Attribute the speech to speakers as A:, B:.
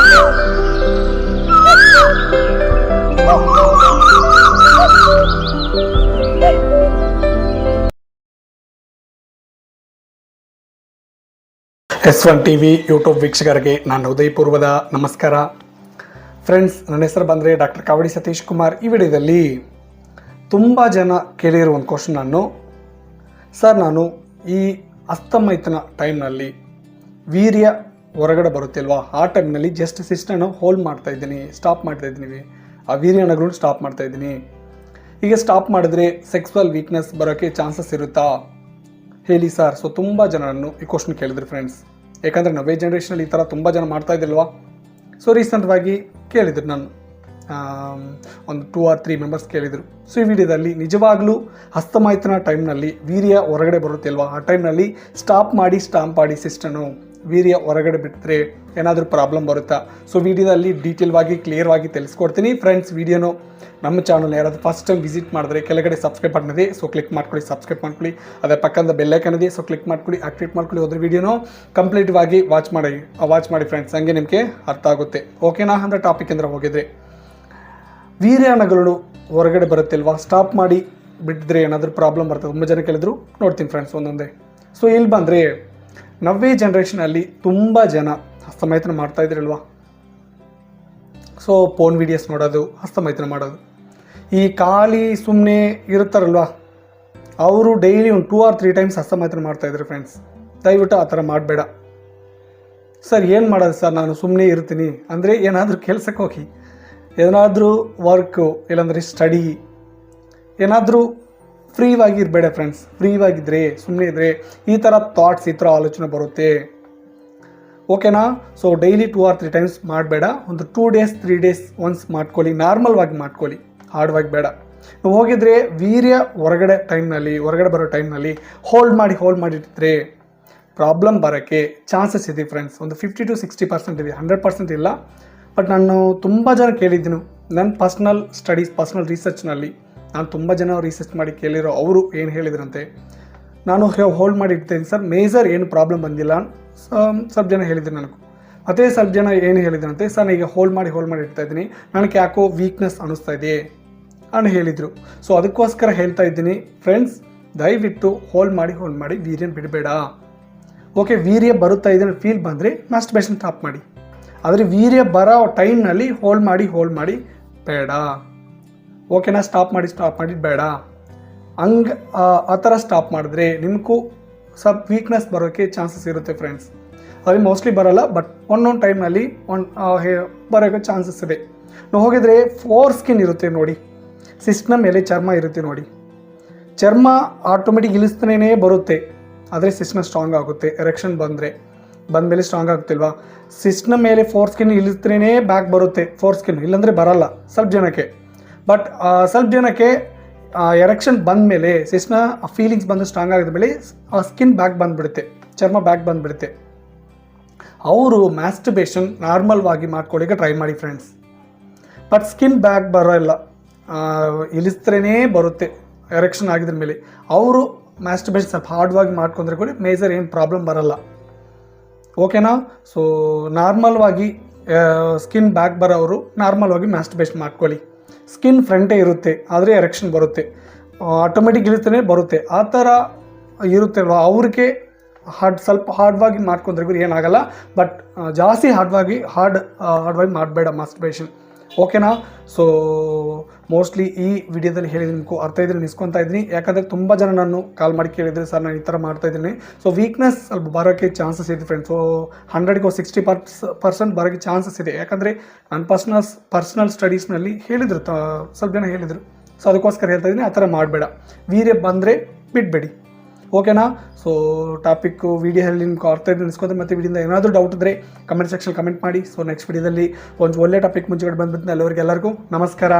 A: S1 TV YouTube ವೀಕ್ಷಕರಿಗೆ ನಾನು ಹೃದಯಪೂರ್ವದ ನಮಸ್ಕಾರ. ಫ್ರೆಂಡ್ಸ್, ನನ್ನ ಹೆಸರು ಬಂದರೆ ಡಾಕ್ಟರ್ ಕಾವಡಿ ಸತೀಶ್ ಕುಮಾರ್. ಈ ವಿಡಿಯೋದಲ್ಲಿ ತುಂಬ ಜನ ಕೇಳಿರೋ ಒಂದು ಕ್ವಶನನ್ನು, ಸರ್ ನಾನು ಈ ಹಸ್ತಮೈಥುನ ಟೈಮ್ನಲ್ಲಿ ವೀರ್ಯ ಹೊರಗಡೆ ಬರುತ್ತಿಲ್ವಾ, ಆ ಟೈಮ್ನಲ್ಲಿ ಜಸ್ಟ್ ಸಿಸ್ಟನ್ನು ಹೋಲ್ಡ್ ಮಾಡ್ತಾಯಿದ್ದೀನಿ, ಸ್ಟಾಪ್ ಮಾಡ್ತಾಯಿದ್ದೀನಿ, ಆ ವೀರ್ಯನಗಳು ಸ್ಟಾಪ್ ಮಾಡ್ತಾಯಿದ್ದೀನಿ, ಈಗ ಸ್ಟಾಪ್ ಮಾಡಿದ್ರೆ ಸೆಕ್ಸುವಲ್ ವೀಕ್ನೆಸ್ ಬರೋಕ್ಕೆ ಚಾನ್ಸಸ್ ಇರುತ್ತಾ ಹೇಳಿ ಸರ್. ಸೊ ತುಂಬ ಜನರನ್ನು ಈ ಕ್ವಶನ್ ಕೇಳಿದ್ರು ಫ್ರೆಂಡ್ಸ್, ಯಾಕಂದರೆ ನವೇ ಜನ್ರೇಷನಲ್ಲಿ ಈ ಥರ ತುಂಬ ಜನ ಮಾಡ್ತಾ ಇದ್ದಿಲ್ವಾ. ಸೊ ರೀಸೆಂಟ್ವಾಗಿ ಕೇಳಿದ್ರು, ನಾನು ಒಂದು 2 or 3 ಮೆಂಬರ್ಸ್ ಕೇಳಿದರು. ಸೊ ಈ ವಿಡಿಯೋದಲ್ಲಿ ನಿಜವಾಗ್ಲೂ ಹಸ್ತಮೈಥುನ ಟೈಮ್ನಲ್ಲಿ ವೀರ್ಯ ಹೊರಗಡೆ ಬರುತ್ತಿಲ್ವಾ, ಆ ಟೈಮ್ನಲ್ಲಿ ಸ್ಟಾಪ್ ಮಾಡಿ ಸಿಸ್ಟನ್ನು ವೀರ್ಯ ಹೊರಗಡೆ ಬಿಟ್ಟರೆ ಏನಾದರೂ ಪ್ರಾಬ್ಲಮ್ ಬರುತ್ತಾ. ಸೊ ವಿಡಿಯೋದಲ್ಲಿ ಡೀಟೇಲ್ವಾಗಿ ಕ್ಲಿಯರ್ವಾಗಿ ತಿಳಿಸ್ಕೊಡ್ತೀನಿ ಫ್ರೆಂಡ್ಸ್. ವಿಡಿಯೋನು ನಮ್ಮ ಚಾನಲ್ ಯಾರಾದರೂ ಫಸ್ಟ್ ಟೈಮ್ ವಿಸಿಟ್ ಮಾಡಿದ್ರೆ ಕೆಳಗಡೆ ಸಬ್ಸ್ಕ್ರೈಬ್ ಬಟನ್ ಇದೆ, ಸೊ ಕ್ಲಿಕ್ ಮಾಡ್ಕೊಳ್ಳಿ, ಸಬ್ಸ್ಕ್ರೈಬ್ ಮಾಡ್ಕೊಳ್ಳಿ. ಅದರ ಪಕ್ಕದ ಬೆಲ್ಲೈಕನ್ ಇದೆ, ಸೊ ಕ್ಲಿಕ್ ಮಾಡ್ಕೊಳ್ಳಿ, ಆಕ್ಟಿವೇಟ್ ಮಾಡ್ಕೊಳ್ಳಿ. ಹೋದ್ರೆ ವಿಡಿಯೋನು ಕಂಪ್ಲೀಟ್ವಾಗಿ ವಾಚ್ ಮಾಡಿ ಫ್ರೆಂಡ್ಸ್, ಹಂಗೆ ನಿಮಗೆ ಅರ್ಥ ಆಗುತ್ತೆ. ಓಕೆನಾ? ಅಂದರೆ ಟಾಪಿಕ್ ಅಂದರೆ ಹೋಗಿದ್ರೆ ವೀರ್ಯಾಣುಗಳು ಹೊರಗಡೆ ಬರುತ್ತಿಲ್ವಾ, ಸ್ಟಾಪ್ ಮಾಡಿ ಬಿಟ್ಟಿದ್ರೆ ಏನಾದರೂ ಪ್ರಾಬ್ಲಮ್ ಬರ್ತದೆ, ತುಂಬ ಜನ ಕೇಳಿದ್ರು. ನೋಡ್ತೀನಿ ಫ್ರೆಂಡ್ಸ್ ಒಂದೊಂದೇ. ಸೊ ಇಲ್ಲಿ ಬಂದರೆ ನವೇ ಜನ್ರೇಷನಲ್ಲಿ ತುಂಬ ಜನ ಹಸ್ತಮೈಥುನ ಮಾಡ್ತಾ ಇದ್ರಲ್ವಾ. ಸೊ ಫೋನ್ ವೀಡಿಯೋಸ್ ನೋಡೋದು, ಹಸ್ತಮೈಥುನ ಮಾಡೋದು, ಈ ಖಾಲಿ ಸುಮ್ಮನೆ ಇರ್ತಾರಲ್ವ, ಅವರು ಡೈಲಿ ಒಂದು 2 or 3 ಟೈಮ್ಸ್ ಹಸ್ತಮೈಥುನ ಮಾಡ್ತಾಯಿದ್ರು ಫ್ರೆಂಡ್ಸ್. ದಯವಿಟ್ಟು ಆ ಥರ ಮಾಡಬೇಡ. ಸರ್ ಏನು ಮಾಡೋದು ಸರ್, ನಾನು ಸುಮ್ಮನೆ ಇರ್ತೀನಿ ಅಂದರೆ ಏನಾದರೂ ಕೆಲಸಕ್ಕೆ ಹೋಗಿ, ಏನಾದರೂ ವರ್ಕು, ಇಲ್ಲಾಂದರೆ ಸ್ಟಡಿ, ಏನಾದರೂ ಫ್ರೀವಾಗಿ ಇರಬೇಡ ಫ್ರೆಂಡ್ಸ್. ಫ್ರೀವಾಗಿದ್ದರೆ, ಸುಮ್ಮನೆ ಇದ್ದರೆ ಈ ಥರ ಥಾಟ್ಸ್, ಈ ಥರ ಆಲೋಚನೆ ಬರುತ್ತೆ. ಓಕೆನಾ? ಸೊ ಡೈಲಿ 2 or 3 ಟೈಮ್ಸ್ ಮಾಡಬೇಡ. ಒಂದು 2 days 3 days ಒನ್ಸ್ ಮಾಡ್ಕೊಳ್ಳಿ, ನಾರ್ಮಲ್ವಾಗಿ ಮಾಡ್ಕೊಳ್ಳಿ, ಹಾರ್ಡ್ವಾಗಿ ಬೇಡ. ನೀವು ಹೋಗಿದ್ರೆ ವೀರ್ಯ ಹೊರಗಡೆ ಬರೋ ಟೈಮ್ನಲ್ಲಿ ಹೋಲ್ಡ್ ಮಾಡಿಟ್ಟಿದ್ರೆ ಪ್ರಾಬ್ಲಮ್ ಬರೋಕ್ಕೆ ಚಾನ್ಸಸ್ ಇದೆ ಫ್ರೆಂಡ್ಸ್. ಒಂದು 50 to 60% ಇದೆ, 100% ಇಲ್ಲ. ಬಟ್ ನಾನು ತುಂಬ ಜನ ಕೇಳಿದ್ದೀನಿ, ನನ್ನ ಪರ್ಸ್ನಲ್ ರಿಸರ್ಚ್ನಲ್ಲಿ ನಾನು ತುಂಬ ಜನ ರಿಸರ್ಚ್ ಮಾಡಿ ಕೇಳಿರೋ ಅವರು ಏನು ಹೇಳಿದ್ರಂತೆ, ನಾನು ಹೋಲ್ಡ್ ಮಾಡಿ ಇಡ್ತೀನಿ ಸರ್, ಮೇಜರ್ ಏನು ಪ್ರಾಬ್ಲಮ್ ಬಂದಿಲ್ಲ. ಸ್ವಲ್ಪ ಜನ ಹೇಳಿದ್ರು ನನಗೂ. ಅದೇ ಸ್ವಲ್ಪ ಜನ ಏನು ಹೇಳಿದ್ರಂತೆ, ಸರ್ ನಾನು ಈಗ ಹೋಲ್ಡ್ ಮಾಡಿ ಇಡ್ತಾ ಇದ್ದೀನಿ, ನನಗೆ ಯಾಕೋ ವೀಕ್ನೆಸ್ ಅನ್ನಿಸ್ತಾ ಇದೆ ಅಂತ ಹೇಳಿದರು. ಸೊ ಅದಕ್ಕೋಸ್ಕರ ಹೇಳ್ತಾ ಇದ್ದೀನಿ ಫ್ರೆಂಡ್ಸ್, ದಯವಿಟ್ಟು ಹೋಲ್ಡ್ ಮಾಡಿ ವೀರ್ಯನ ಬಿಡಬೇಡ. ಓಕೆ, ವೀರ್ಯ ಬರುತ್ತಾ ಇದೆ ಫೀಲ್ ಬಂದರೆ ಮಾಸ್ಟರ್ಬೇಷನ್ ಸ್ಟಾಪ್ ಮಾಡಿ. ಆದರೆ ವೀರ್ಯ ಬರೋ ಟೈಮ್ನಲ್ಲಿ ಹೋಲ್ಡ್ ಮಾಡಿ ಬೇಡ. ಓಕೆನಾ? ಸ್ಟಾಪ್ ಮಾಡಿ ಬೇಡ. ಹಂಗೆ ಆ ಥರ ಸ್ಟಾಪ್ ಮಾಡಿದ್ರೆ ನಿಮಗೂ ಸ್ವಲ್ಪ ವೀಕ್ನೆಸ್ ಬರೋಕ್ಕೆ ಚಾನ್ಸಸ್ ಇರುತ್ತೆ ಫ್ರೆಂಡ್ಸ್. ಅದೇ ಮೋಸ್ಟ್ಲಿ ಬರೋಲ್ಲ, ಬಟ್ ಒಂದೊಂದು ಟೈಮ್ನಲ್ಲಿ ಬರೋಕ್ಕೆ ಚಾನ್ಸಸ್ ಇದೆ. ನಾವು ಹೋಗಿದ್ರೆ ಫೋರ್ ಸ್ಕಿನ್ ಇರುತ್ತೆ ನೋಡಿ, ಸಿಸ್ಟ್ನ ಮೇಲೆ ಚರ್ಮ ಇರುತ್ತೆ ನೋಡಿ. ಚರ್ಮ ಆಟೋಮೆಟಿಕ್ ಇಳಿಸ್ತಾನೇ ಬರುತ್ತೆ, ಆದರೆ ಸಿಸ್ಟ್ನ ಸ್ಟ್ರಾಂಗ್ ಆಗುತ್ತೆ. ಎರೆಕ್ಷನ್ ಬಂದಮೇಲೆ ಸ್ಟ್ರಾಂಗ್ ಆಗುತ್ತಿಲ್ವಾ. ಸಿಸ್ಟ್ನ ಮೇಲೆ ಫೋರ್ ಸ್ಕಿನ್ ಇಳಿಸ್ತಾನೇ ಬ್ಯಾಕ್ ಬರುತ್ತೆ ಫೋರ್ ಸ್ಕಿನ್, ಇಲ್ಲಾಂದರೆ ಬರಲ್ಲ ಸ್ವಲ್ಪ ಜನಕ್ಕೆ. ಬಟ್ ಸ್ವಲ್ಪ ಜನಕ್ಕೆ ಎರೆಕ್ಷನ್ ಬಂದಮೇಲೆ ಸಿಸ್ಟ್ನ ಫೀಲಿಂಗ್ಸ್ ಬಂದು ಸ್ಟ್ರಾಂಗ್ ಆಗಿದ್ಮೇಲೆ ಆ ಸ್ಕಿನ್ ಬ್ಯಾಕ್ ಬಂದುಬಿಡುತ್ತೆ, ಚರ್ಮ ಬ್ಯಾಕ್ ಬಂದುಬಿಡುತ್ತೆ. ಅವರು ಮ್ಯಾಸ್ಟರ್ಬೇಷನ್ ನಾರ್ಮಲ್ವಾಗಿ ಮಾಡ್ಕೊಳ್ಳಿಕ್ಕೆ ಟ್ರೈ ಮಾಡಿ ಫ್ರೆಂಡ್ಸ್. ಬಟ್ ಸ್ಕಿನ್ ಬ್ಯಾಕ್ ಬರೋಲ್ಲ, ಇಳಿಸ್ತ್ರೇ ಬರುತ್ತೆ ಎರೆಕ್ಷನ್ ಆಗಿದ್ರ ಮೇಲೆ. ಅವರು ಮ್ಯಾಸ್ಟರ್ಬೇಷನ್ ಸ್ವಲ್ಪ ಹಾರ್ಡ್ವಾಗಿ ಮಾಡ್ಕೊಂಡ್ರೆ ಕೂಡ ಮೇಜರ್ ಏನು ಪ್ರಾಬ್ಲಮ್ ಬರಲ್ಲ. ಓಕೆನಾ? ಸೊ ನಾರ್ಮಲ್ವಾಗಿ ಸ್ಕಿನ್ ಬ್ಯಾಕ್ ಬರೋವರು ನಾರ್ಮಲ್ವಾಗಿ ಮ್ಯಾಸ್ಟರ್ಬೇಷನ್ ಮಾಡ್ಕೊಳ್ಳಿ. ಸ್ಕಿನ್ ಫ್ರಂಟೇ ಇರುತ್ತೆ, ಆದರೆ ಎರೆಕ್ಷನ್ ಬರುತ್ತೆ, ಆಟೋಮೆಟಿಕ್ ಇಳಿತಾನೆ ಬರುತ್ತೆ. ಆ ಥರ ಇರುತ್ತೆ ಅಲ್ವಾ, ಅವ್ರಿಗೆ ಸ್ವಲ್ಪ ಹಾರ್ಡ್ವಾಗಿ ಮಾಡ್ಕೊಂಡ್ರೆ ಏನಾಗಲ್ಲ. ಬಟ್ ಜಾಸ್ತಿ ಹಾರ್ಡ್ವಾಗಿ ಮಾಡಬೇಡ ಮಾಸ್ಟರ್ಬೇಷನ್. ಓಕೆನಾ? ಸೊ ಮೋಸ್ಟ್ಲಿ ಈ ವಿಡಿಯೋದಲ್ಲಿ ಹೇಳಿದ್ರೆ ನಿಮಗೂ ಅರ್ಥ ಇದ್ರೆ ನಿಸ್ಕೊತಾ ಇದ್ದೀನಿ. ಯಾಕಂದರೆ ತುಂಬ ಜನ ನಾನು ಕಾಲ್ ಮಾಡಿ ಕೇಳಿದರೆ, ಸರ್ ನಾನು ಈ ಥರ ಮಾಡ್ತಾಯಿದ್ದೀನಿ. ಸೊ ವೀಕ್ನೆಸ್ ಸ್ವಲ್ಪ ಬರೋಕ್ಕೆ ಚಾನ್ಸಸ್ ಇದೆ ಫ್ರೆಂಡ್ಸ್. ಸೊ 100 to 60% ಬರೋಕ್ಕೆ ಚಾನ್ಸಸ್ ಇದೆ. ಯಾಕಂದರೆ ನನ್ನ ಪರ್ಸ್ನಲ್ ಸ್ಟಡೀಸ್ನಲ್ಲಿ ಹೇಳಿದರು, ಸ್ವಲ್ಪ ಜನ ಹೇಳಿದರು. ಸೊ ಅದಕ್ಕೋಸ್ಕರ ಹೇಳ್ತಾ ಇದ್ದೀನಿ, ಆ ಥರ ಮಾಡಬೇಡ. ವೀರ್ಯ ಬಂದರೆ ಬಿಡಬೇಡಿ. ಓಕೆನಾ? ಸೊ ಟಾಪಿಕ್ಕು ವಿಡಿಯೋದಲ್ಲಿ ನಿಮ್ಗೆ ಅರ್ಥ ಇದ್ದು ನಿಸ್ಕೊಂಡ್ರೆ, ಮತ್ತು ವಿಡಿಯೋದಿಂದ ಏನಾದರೂ ಡೌಟ್ ಇದ್ದರೆ ಕಮೆಂಟ್ ಸೆಕ್ಷನ್ ಕಮೆಂಟ್ ಮಾಡಿ. ಸೊ ನೆಕ್ಸ್ಟ್ ವಿಡಿಯೋದಲ್ಲಿ ಒಂದು ಒಳ್ಳೆ ಟಾಪಿಕ್ ಮುಂಚೆಗಡೆ ಬಂದ್ಬಿಟ್ಟು ಎಲ್ಲರಿಗೂ ನಮಸ್ಕಾರ.